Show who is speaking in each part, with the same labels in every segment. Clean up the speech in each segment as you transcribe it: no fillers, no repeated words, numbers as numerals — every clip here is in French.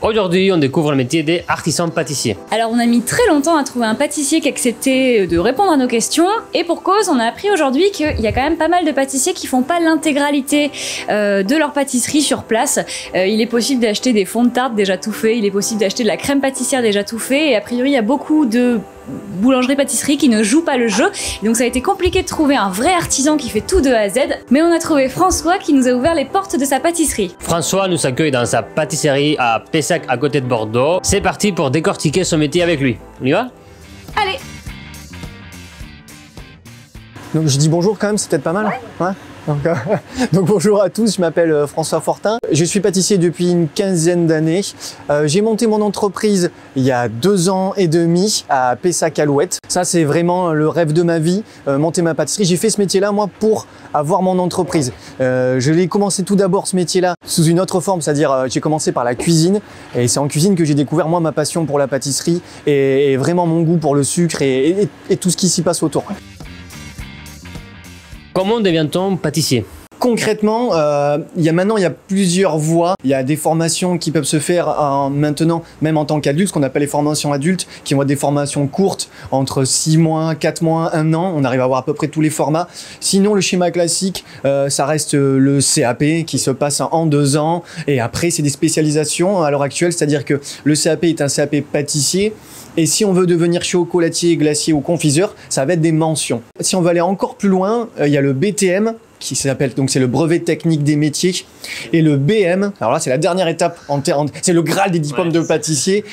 Speaker 1: Aujourd'hui, on découvre le métier des artisans pâtissiers.
Speaker 2: Alors on a mis très longtemps à trouver un pâtissier qui acceptait de répondre à nos questions et pour cause, on a appris aujourd'hui qu'il y a quand même pas mal de pâtissiers qui font pas l'intégralité de leur pâtisserie sur place. Il est possible d'acheter des fonds de tarte déjà tout faits, il est possible d'acheter de la crème pâtissière déjà tout fait et a priori il y a beaucoup de boulangerie-pâtisserie qui ne joue pas le jeu. Donc ça a été compliqué de trouver un vrai artisan qui fait tout de A à Z, mais on a trouvé François qui nous a ouvert les portes de sa pâtisserie.
Speaker 1: François nous accueille dans sa pâtisserie à Pessac à côté de Bordeaux. C'est parti pour décortiquer son métier avec lui. On y va?
Speaker 2: Allez!
Speaker 3: Donc je dis bonjour quand même, c'est peut-être pas mal. Ouais. Donc bonjour à tous, je m'appelle François Fortin. Je suis pâtissier depuis une quinzaine d'années. J'ai monté mon entreprise il y a 2 ans et demi à Pessac-Alouette. Ça c'est vraiment le rêve de ma vie, monter ma pâtisserie. J'ai fait ce métier-là moi pour avoir mon entreprise. Je l'ai commencé tout d'abord ce métier-là sous une autre forme, c'est-à-dire j'ai commencé par la cuisine et c'est en cuisine que j'ai découvert moi ma passion pour la pâtisserie et vraiment mon goût pour le sucre et tout ce qui s'y passe autour.
Speaker 1: Comment devient-on pâtissier?
Speaker 3: Concrètement, il y a plusieurs voies. Il y a des formations qui peuvent se faire maintenant, même en tant qu'adulte, ce qu'on appelle les formations adultes, qui vont être des formations courtes, entre 6 mois, 4 mois, 1 an. On arrive à avoir à peu près tous les formats. Sinon, le schéma classique, ça reste le CAP qui se passe en 2 ans. Et après, c'est des spécialisations à l'heure actuelle, c'est-à-dire que le CAP est un CAP pâtissier. Et si on veut devenir chocolatier, glacier ou confiseur, ça va être des mentions. Si on veut aller encore plus loin, il y a le BTM, qui s'appelle, donc c'est le brevet technique des métiers, et le BM, alors là c'est la dernière étape, c'est le Graal des diplômes de pâtissier,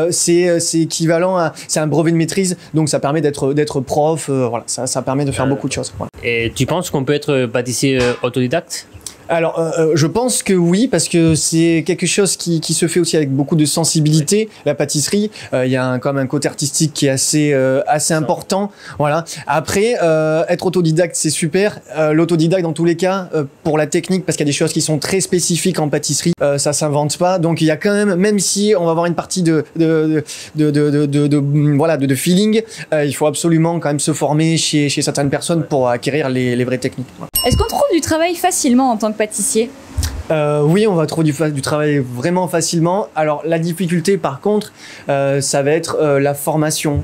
Speaker 3: c'est équivalent à, c'est un brevet de maîtrise, donc ça permet d'être prof, voilà, ça permet de faire beaucoup de choses. Voilà.
Speaker 1: Et tu penses qu'on peut être pâtissier autodidacte?
Speaker 3: Alors, je pense que oui, parce que c'est quelque chose qui se fait aussi avec beaucoup de sensibilité. La pâtisserie, il y a quand même un côté artistique qui est assez important. Voilà. Après, être autodidacte, c'est super. L'autodidacte, dans tous les cas, pour la technique, parce qu'il y a des choses qui sont très spécifiques en pâtisserie, ça s'invente pas. Donc, il y a quand même si on va avoir une partie de feeling, il faut absolument quand même se former chez certaines personnes pour acquérir les vraies techniques. Voilà.
Speaker 2: Est-ce qu'on trouve du travail facilement en tant que pâtissier?
Speaker 3: Oui, on va trouver du travail vraiment facilement. Alors la difficulté par contre, ça va être la formation,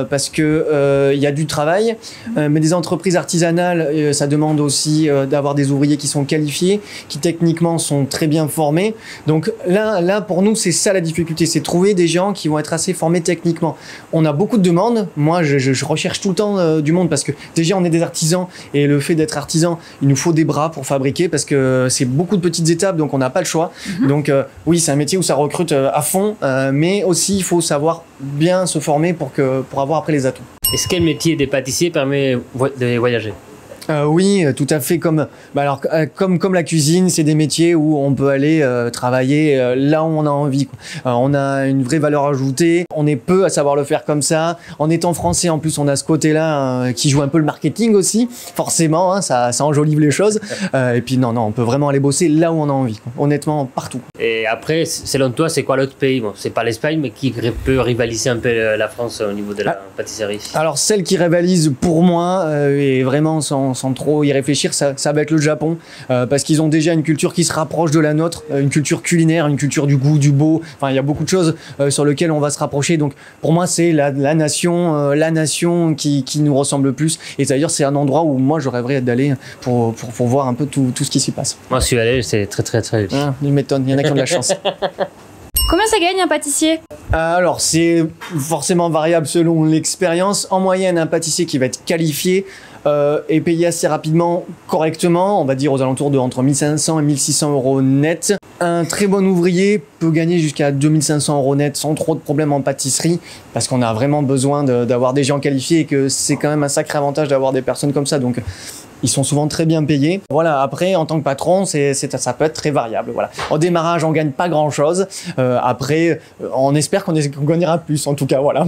Speaker 3: parce que il y a du travail, mais des entreprises artisanales, ça demande aussi d'avoir des ouvriers qui sont qualifiés, qui techniquement sont très bien formés. Donc là pour nous, c'est ça la difficulté, c'est trouver des gens qui vont être assez formés techniquement. On a beaucoup de demandes. Moi, je recherche tout le temps du monde parce que déjà on est des artisans et le fait d'être artisan, il nous faut des bras pour fabriquer parce que c'est beaucoup de petites étapes, donc on n'a pas le choix. Donc oui, c'est un métier où ça recrute à fond, mais aussi il faut savoir bien se former pour avoir après les atouts.
Speaker 1: Est-ce que le métier des pâtissiers permet de voyager?
Speaker 3: Oui, tout à fait. Comme la cuisine, c'est des métiers où on peut aller travailler là où on a envie, quoi. On a une vraie valeur ajoutée. On est peu à savoir le faire comme ça. En étant français, en plus, on a ce côté-là qui joue un peu le marketing aussi. Forcément, hein, ça enjolive les choses. Et puis non, on peut vraiment aller bosser là où on a envie, quoi. Honnêtement, partout. Et
Speaker 1: après, selon toi, c'est quoi l'autre pays? Bon, c'est pas l'Espagne, mais qui peut rivaliser un peu la France au niveau de la pâtisserie?
Speaker 3: Alors, celle qui rivalise pour moi, et vraiment sans trop y réfléchir, ça va être le Japon, parce qu'ils ont déjà une culture qui se rapproche de la nôtre, une culture culinaire, une culture du goût, du beau. Enfin, il y a beaucoup de choses sur lesquelles on va se rapprocher. Donc, pour moi, c'est la nation qui nous ressemble le plus. Et d'ailleurs, c'est un endroit où moi, je rêverais d'aller pour voir un peu tout ce qui s'y passe.
Speaker 1: Moi, je suis allé, c'est très joli.
Speaker 3: Ah, il m'étonne, il y en a qui ont de la chance.
Speaker 2: Combien ça gagne un pâtissier?
Speaker 3: Alors, c'est forcément variable selon l'expérience. En moyenne, un pâtissier qui va être qualifié est payé assez rapidement, correctement, on va dire aux alentours de entre 1500 et 1600 euros net. Un très bon ouvrier peut gagner jusqu'à 2500 euros net sans trop de problèmes en pâtisserie, parce qu'on a vraiment besoin d'avoir des gens qualifiés et que c'est quand même un sacré avantage d'avoir des personnes comme ça. Donc, ils sont souvent très bien payés. Voilà, après, en tant que patron, ça peut être très variable. Voilà. Au démarrage, on gagne pas grand-chose. Après, on espère qu'on gagnera plus, en tout cas, voilà.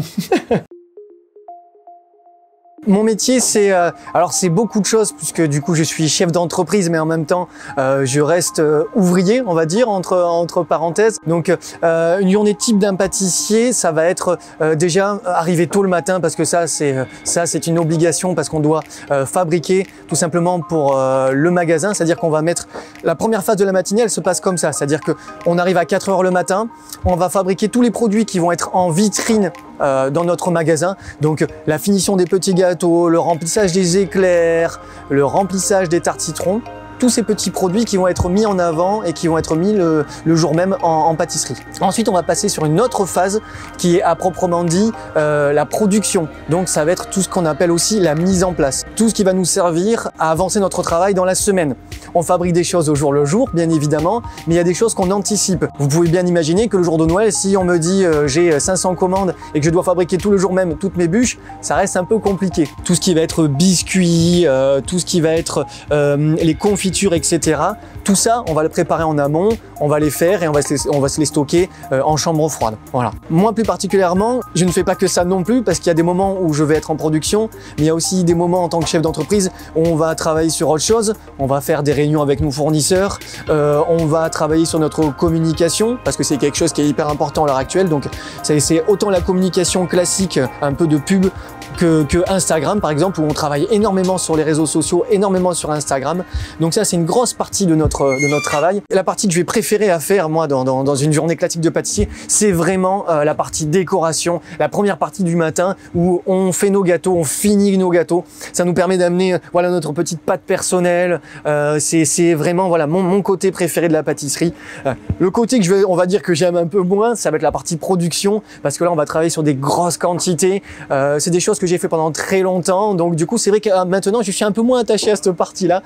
Speaker 3: Mon métier, c'est alors c'est beaucoup de choses puisque du coup je suis chef d'entreprise, mais en même temps je reste ouvrier, on va dire entre parenthèses. Donc une journée type d'un pâtissier, ça va être déjà arriver tôt le matin parce que ça c'est une obligation parce qu'on doit fabriquer tout simplement pour le magasin. C'est-à-dire qu'on va mettre la première phase de la matinée, elle se passe comme ça. C'est-à-dire que on arrive à 4 heures le matin, on va fabriquer tous les produits qui vont être en vitrine dans notre magasin. Donc la finition des petits gâteaux, le remplissage des éclairs, le remplissage des tartes citron, tous ces petits produits qui vont être mis en avant et qui vont être mis le jour même en pâtisserie. Ensuite, on va passer sur une autre phase qui est à proprement dit la production. Donc ça va être tout ce qu'on appelle aussi la mise en place. Tout ce qui va nous servir à avancer notre travail dans la semaine. On fabrique des choses au jour le jour, bien évidemment, mais il y a des choses qu'on anticipe. Vous pouvez bien imaginer que le jour de Noël, si on me dit j'ai 500 commandes et que je dois fabriquer tout le jour même toutes mes bûches, ça reste un peu compliqué. Tout ce qui va être biscuits, tout ce qui va être les confitures, etc. Tout ça, on va le préparer en amont, on va les faire et on va se les stocker en chambre froide. Voilà. Moi, plus particulièrement, je ne fais pas que ça non plus parce qu'il y a des moments où je vais être en production, mais il y a aussi des moments en tant que chef d'entreprise où on va travailler sur autre chose. On va faire des réunions avec nos fournisseurs, on va travailler sur notre communication parce que c'est quelque chose qui est hyper important à l'heure actuelle. Donc, c'est autant la communication classique, un peu de pub, que Instagram par exemple, où on travaille énormément sur les réseaux sociaux, énormément sur Instagram. Donc ça, c'est une grosse partie de notre travail. Et la partie que je vais préférer à faire moi dans une journée classique de pâtissier, c'est vraiment la partie décoration, la première partie du matin où on fait nos gâteaux, on finit nos gâteaux. Ça nous permet d'amener voilà notre petite pâte personnelle. C'est vraiment voilà mon côté préféré de la pâtisserie. Le côté que on va dire que j'aime un peu moins, ça va être la partie production parce que là on va travailler sur des grosses quantités. C'est des choses que j'ai fait pendant très longtemps, donc du coup c'est vrai que maintenant je suis un peu moins attaché à cette partie-là,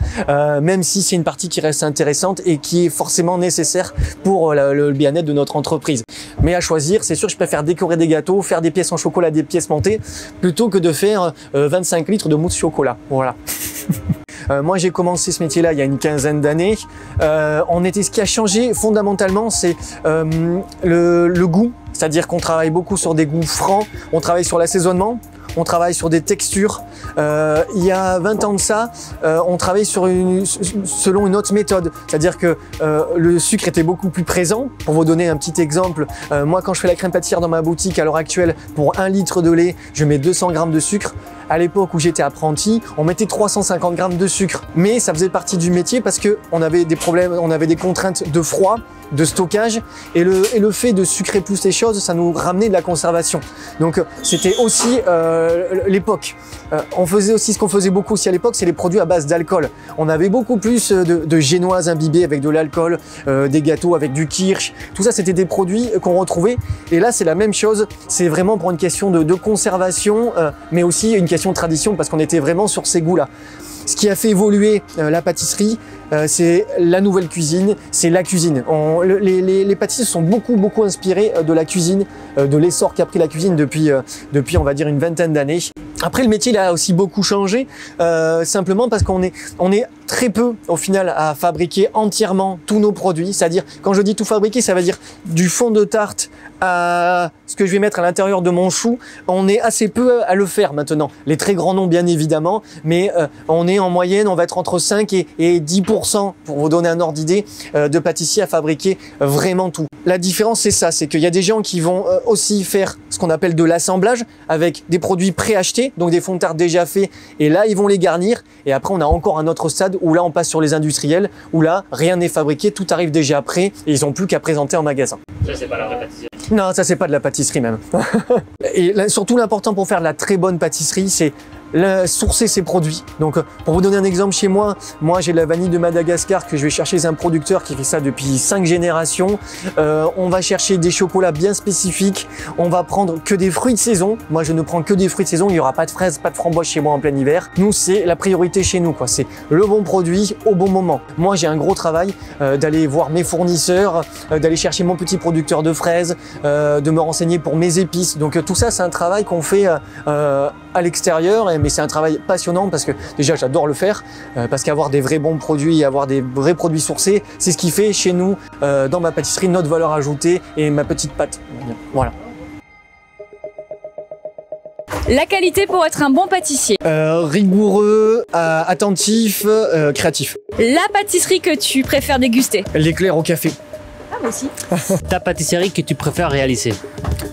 Speaker 3: même si c'est une partie qui reste intéressante et qui est forcément nécessaire pour le bien-être de notre entreprise. Mais à choisir, c'est sûr, je préfère décorer des gâteaux, faire des pièces en chocolat, des pièces montées, plutôt que de faire 25 litres de mousse chocolat. Voilà. Moi, j'ai commencé ce métier-là il y a une quinzaine d'années. Ce qui a changé fondamentalement, c'est le goût. C'est-à-dire qu'on travaille beaucoup sur des goûts francs, on travaille sur l'assaisonnement, on travaille sur des textures. Il y a 20 ans de ça, on travaillait selon une autre méthode. C'est-à-dire que le sucre était beaucoup plus présent. Pour vous donner un petit exemple, moi quand je fais la crème pâtissière dans ma boutique à l'heure actuelle, pour 1 litre de lait, je mets 200 grammes de sucre. À l'époque où j'étais apprenti, on mettait 350 grammes de sucre. Mais ça faisait partie du métier parce qu'on avait des problèmes, on avait des contraintes de froid, de stockage et le fait de sucrer plus les choses, ça nous ramenait de la conservation. Donc c'était aussi l'époque. On faisait aussi ce qu'on faisait beaucoup aussi à l'époque, c'est les produits à base d'alcool. On avait beaucoup plus de génoises imbibées avec de l'alcool, des gâteaux avec du kirsch. Tout ça, c'était des produits qu'on retrouvait. Et là, c'est la même chose. C'est vraiment pour une question de conservation, mais aussi une question de tradition parce qu'on était vraiment sur ces goûts-là. Ce qui a fait évoluer la pâtisserie, c'est la nouvelle cuisine, c'est la cuisine. Les pâtissiers se sont beaucoup inspirés de la cuisine, de l'essor qu'a pris la cuisine depuis on va dire une vingtaine d'années. Après, le métier il a aussi beaucoup changé, simplement parce qu'on est très peu au final à fabriquer entièrement tous nos produits. C'est-à-dire, quand je dis tout fabriquer, ça veut dire du fond de tarte à ce que je vais mettre à l'intérieur de mon chou. On est assez peu à le faire maintenant. Les très grands noms bien évidemment, mais on est en moyenne, on va être entre 5 et 10% pour vous donner un ordre d'idée de pâtissiers à fabriquer vraiment tout. La différence c'est ça, c'est qu'il y a des gens qui vont aussi faire ce qu'on appelle de l'assemblage avec des produits préachetés, donc des fonds de tarte déjà faits, et là ils vont les garnir, et après on a encore un autre stade où là on passe sur les industriels, où là rien n'est fabriqué, tout arrive déjà prêt et ils n'ont plus qu'à présenter en magasin.
Speaker 1: Ça c'est pas la vraie pâtisserie.
Speaker 3: Non, ça c'est pas de la pâtisserie même. Et là, surtout l'important pour faire de la très bonne pâtisserie, c'est sourcer ses produits. Donc pour vous donner un exemple, chez moi j'ai de la vanille de Madagascar que je vais chercher chez un producteur qui fait ça depuis 5 générations. On va chercher des chocolats bien spécifiques, on va prendre que des fruits de saison. Moi je ne prends que des fruits de saison, il n'y aura pas de fraises, pas de framboises chez moi en plein hiver. Nous c'est la priorité chez nous, quoi. C'est le bon produit au bon moment. Moi j'ai un gros travail d'aller voir mes fournisseurs, d'aller chercher mon petit producteur de fraises, de me renseigner pour mes épices. Donc tout ça c'est un travail qu'on fait à l'extérieur, mais c'est un travail passionnant parce que déjà j'adore le faire, parce qu'avoir des vrais bons produits, avoir des vrais produits sourcés, c'est ce qui fait chez nous, dans ma pâtisserie, notre valeur ajoutée et ma petite pâte. Voilà.
Speaker 2: La qualité pour être un bon pâtissier.
Speaker 3: Rigoureux, attentif, créatif.
Speaker 2: La pâtisserie que tu préfères déguster.
Speaker 3: L'éclair au café.
Speaker 2: Ah, moi aussi.
Speaker 1: Ta pâtisserie que tu préfères réaliser.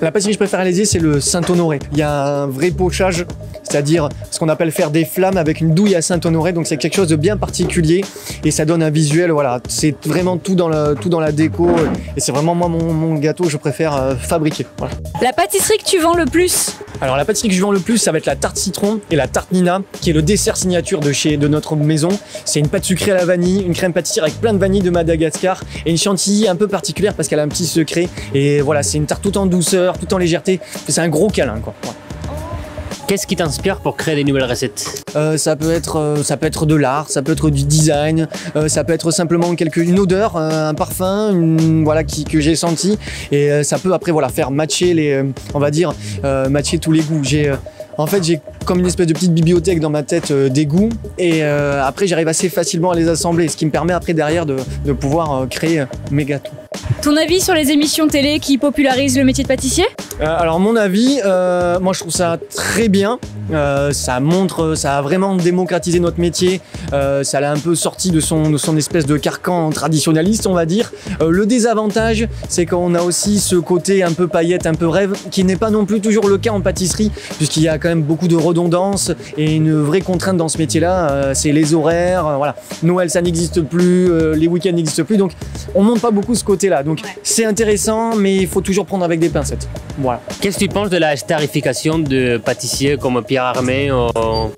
Speaker 3: La pâtisserie que je préfère réaliser, c'est le Saint-Honoré. Il y a un vrai pochage, c'est-à-dire ce qu'on appelle faire des flammes avec une douille à Saint-Honoré. Donc c'est quelque chose de bien particulier et ça donne un visuel. Voilà, c'est vraiment tout dans la déco et c'est vraiment moi mon gâteau que je préfère fabriquer. Voilà.
Speaker 2: La pâtisserie que tu vends le plus.
Speaker 3: Alors la pâtisserie que je vends le plus, ça va être la tarte citron et la tarte Nina, qui est le dessert signature de notre maison. C'est une pâte sucrée à la vanille, une crème pâtissière avec plein de vanille de Madagascar et une chantilly un peu particulière parce qu'elle a un petit secret. Et voilà, c'est une tarte tout en douceur, tout en légèreté. C'est un gros câlin, quoi. Ouais.
Speaker 1: Qu'est-ce qui t'inspire pour créer des nouvelles recettes?
Speaker 3: Ça peut être de l'art, ça peut être du design, ça peut être simplement une odeur, un parfum, voilà, que j'ai senti. Et ça peut après voilà faire matcher matcher tous les goûts. En fait, j'ai comme une espèce de petite bibliothèque dans ma tête des goûts et après j'arrive assez facilement à les assembler, ce qui me permet après derrière de pouvoir créer mes gâteaux.
Speaker 2: Ton avis sur les émissions télé qui popularisent le métier de pâtissier?
Speaker 3: Alors mon avis, moi je trouve ça très bien. Ça a vraiment démocratisé notre métier. Ça l'a un peu sorti de son espèce de carcan traditionnaliste, on va dire. Le désavantage, c'est qu'on a aussi ce côté un peu paillette, un peu rêve, qui n'est pas non plus toujours le cas en pâtisserie, puisqu'il y a quand même beaucoup de redondance et une vraie contrainte dans ce métier-là, c'est les horaires. Voilà, Noël ça n'existe plus, les week-ends n'existent plus, donc on monte pas beaucoup ce côté-là. Donc c'est intéressant, mais il faut toujours prendre avec des pincettes. Voilà.
Speaker 1: Qu'est-ce que tu penses de la starification de pâtissiers comme Pierre Armé ou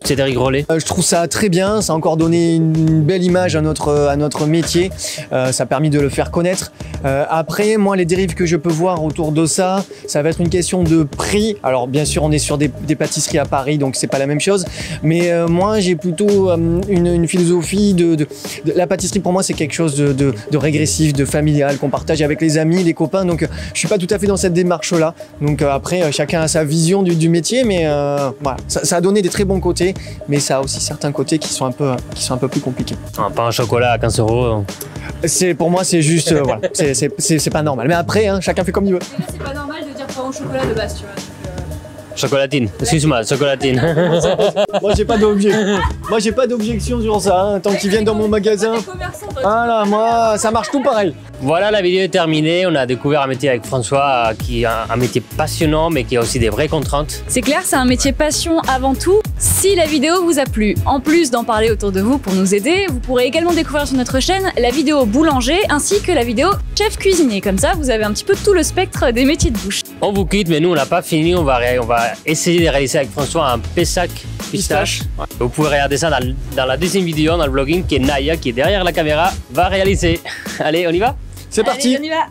Speaker 1: Cédric Rollet?
Speaker 3: Je trouve ça très bien, ça a encore donné une belle image à notre métier, ça a permis de le faire connaître. Après, moi, les dérives que je peux voir autour de ça, ça va être une question de prix. Alors, bien sûr, on est sur des pâtisseries à Paris, donc c'est pas la même chose. Mais moi, j'ai plutôt une philosophie de la pâtisserie. Pour moi, c'est quelque chose de régressif, de familial, qu'on partage avec les amis, les copains. Donc, je suis pas tout à fait dans cette démarche-là. Donc, après, chacun a sa vision du métier, mais voilà, ça a donné des très bons côtés, mais ça a aussi certains côtés qui sont un peu plus compliqués.
Speaker 1: Un pain au chocolat à 15 €.
Speaker 3: Pour moi, c'est juste, voilà, c'est pas normal. Mais après, hein, chacun fait comme il veut.
Speaker 2: C'est pas normal de dire pain au chocolat de base, tu vois.
Speaker 1: Chocolatine, excuse-moi, chocolatine.
Speaker 3: Moi j'ai pas d'objection sur ça, hein. Tant qu'ils viennent dans mon magasin. Voilà, moi ça marche tout pareil.
Speaker 1: Voilà, la vidéo est terminée. On a découvert un métier avec François qui est un métier passionnant mais qui a aussi des vraies contraintes.
Speaker 2: C'est clair, c'est un métier passion avant tout. Si la vidéo vous a plu, en plus d'en parler autour de vous pour nous aider, vous pourrez également découvrir sur notre chaîne la vidéo boulanger ainsi que la vidéo chef cuisinier. Comme ça, vous avez un petit peu tout le spectre des métiers de bouche.
Speaker 1: On vous quitte, mais nous on n'a pas fini. On va essayer de réaliser avec François un Pessac pistache. Ouais. Vous pouvez regarder ça dans la deuxième vidéo, dans le vlogging, que Naya, qui est derrière la caméra, va réaliser. Allez, on y va?
Speaker 3: C'est parti.
Speaker 2: Allez, on y va.